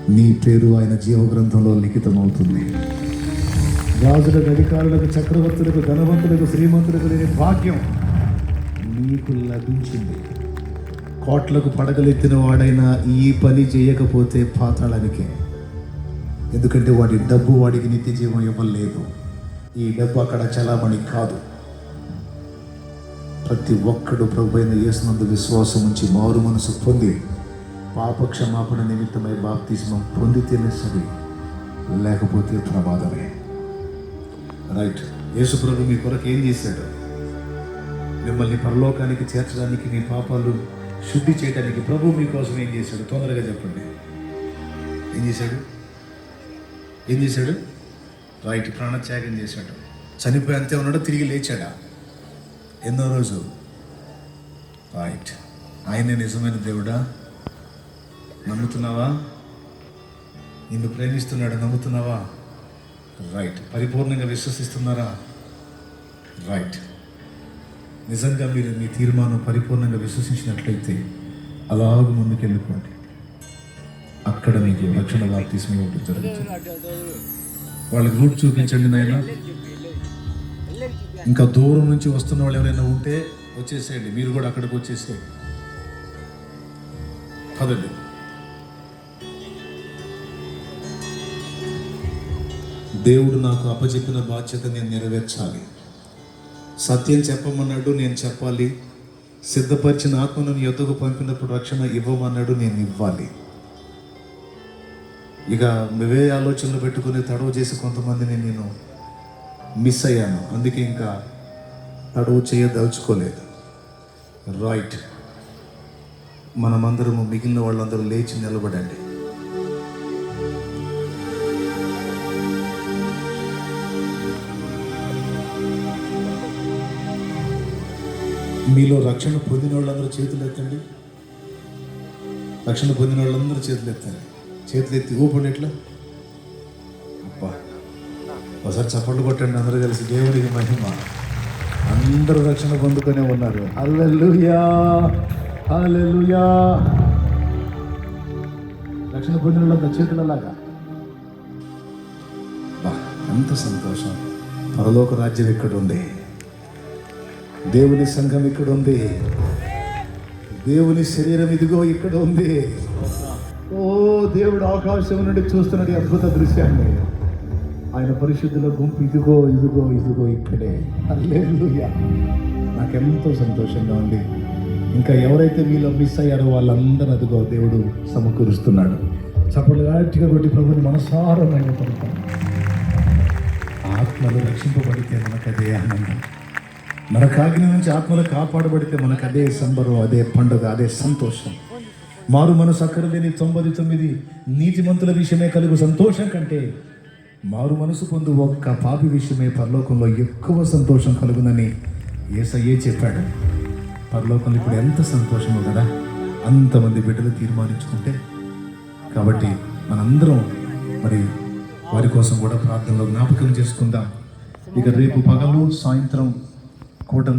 నీ పేరు ఆయన జీవ గ్రంథంలో లిఖితమవుతుంది. రాజులకు, అధికారులకు, చక్రవర్తులకు, ధనవంతులకు, శ్రీమంతులకు లేని భాగ్యం నీకు లభించింది. కోట్లకు పడగలెత్తిన వాడైనా ఈ పని చేయకపోతే పాతాళానికే. ఎందుకంటే వాడి డబ్బు వాడికి నిత్య జీవం ఇవ్వలేదు. ఈ డబ్బు అక్కడ చలామణి కాదు. ప్రతి ఒక్కడు ప్రభువైన యేసునందు విశ్వాసం ఉంచి మారు మనసు పొంది పాపక్షమాపణ నిమిత్తమై బాప్తిస్మం పొందితేనే సరి, లేకపోతే ప్రమాదమే. రైట్. యేసు ప్రభు మీ కొరకు ఏం చేశాడు? మిమ్మల్ని పరలోకానికి చేర్చడానికి, మీ పాపాలు శుద్ధి చేయడానికి ప్రభు మీకోసం ఏం చేశాడు? తొందరగా చెప్పండి. ఏం చేశాడు? ఏం చేశాడు? రైట్. ప్రాణత్యాగం చేశాడు. చనిపోయి అంతే ఉన్నాడు, తిరిగి లేచాడా? ఎన్నో రోజు? రైట్. ఆయనే నిజమైన దేవుడా? నమ్ముతున్నావా? నిన్ను ప్రేమిస్తున్నాడు, నమ్ముతున్నావా? రైట్. పరిపూర్ణంగా విశ్వసిస్తున్నారా? రైట్. నిజంగా మీరు మీ తీర్మానం పరిపూర్ణంగా విశ్వసించినట్లయితే అలాగ ముందుకెళ్ళిపోండి. అక్కడ మీకు రక్షణ బాప్తిస్మం ఒకటి జరుగుతుంది. వాళ్ళకి రూట్ చూపించండి నాయన. ఇంకా దూరం నుంచి వస్తున్న వాళ్ళు ఎవరైనా ఉంటే వచ్చేసేయండి. మీరు కూడా అక్కడికి వచ్చేసేయండి. కదండి. దేవుడు నాకు అప్పచెప్పిన బాధ్యత నేను నెరవేర్చాలి. సత్యం చెప్పమన్నాడు, నేను చెప్పాలి. సిద్ధపరిచిన ఆత్మను నీ యొద్దకు పంపినప్పుడు రక్షణ ఇవ్వమన్నాడు, నేను ఇవ్వాలి. ఇక ఇవే ఆలోచనలు పెట్టుకుని తడవ చేసి కొంతమందిని నేను మిస్ అయ్యాను. అందుకే ఇంకా తడవు చేయదలుచుకోలేదు. రైట్. మనమందరము, మిగిలిన వాళ్ళందరూ లేచి నిలబడండి. మీలో రక్షణ పొందిన వాళ్ళందరూ చేతులు ఎత్తండి. రక్షణ పొందిన వాళ్ళందరూ చేతులు ఎత్తండి. చేతులు ఎత్తి ఊపండి. ఎట్లా? అబ్బా, ఒకసారి చప్పట్లు కొట్టండి అందరూ కలిసి. దేవుడికి మహిమ. అందరూ రక్షణ పొందుకునే ఉన్నారు. హల్లెలూయా, హల్లెలూయా. రక్షణ పొందిన వాళ్ళంతా చేతులలాగా. ఎంత సంతోషం. పరలోక రాజ్యం ఇక్కడ ఉంది. దేవుని సంఘం ఇక్కడ ఉంది. దేవుని శరీరం ఇదిగో ఇక్కడ ఉంది. ఓ, దేవుడు ఆకాశం నుండి చూస్తున్నది అద్భుత దృశ్యాన్ని. ఆయన పరిశుద్ధుల గుంపు ఇదిగో ఇదిగో ఇదిగో ఇక్కడే. హల్లెలూయా. నాకెంతో సంతోషంగా ఉంది. ఇంకా ఎవరైతే మీలో మిస్ అయ్యారో వాళ్ళందరూ అదిగో దేవుడు సమకూరుస్తున్నాడు. చప్పట్లు గట్టిగా కొట్టి ప్రభుని మనసారమైన పడతాం. ఆత్మలు రక్షింపబడితే మనకదే ఆనందం. మన కాగిన నుంచి ఆత్మలు కాపాడబడితే మనకు అదే సంబరం, అదే పండుగ, అదే సంతోషం. మారు మనసు అక్కరలేని 99 నీతిమంతుల విషయమే కలుగు సంతోషం కంటే మారు మనసు పొందు ఒక్క పాపి విషయమే పరలోకంలో ఎక్కువ సంతోషం కలుగునని యేసయ్యే చెప్పాడు. పరలోకంలో ఇప్పుడు ఎంత సంతోషమో కదా, అంతమంది బిడ్డలు తీర్మానించుకుంటే. కాబట్టి మనందరం మరి వారి కోసం కూడా ప్రార్థనలో జ్ఞాపకం చేసుకుందాం. ఇక రేపు పగలు, సాయంత్రం కూటమి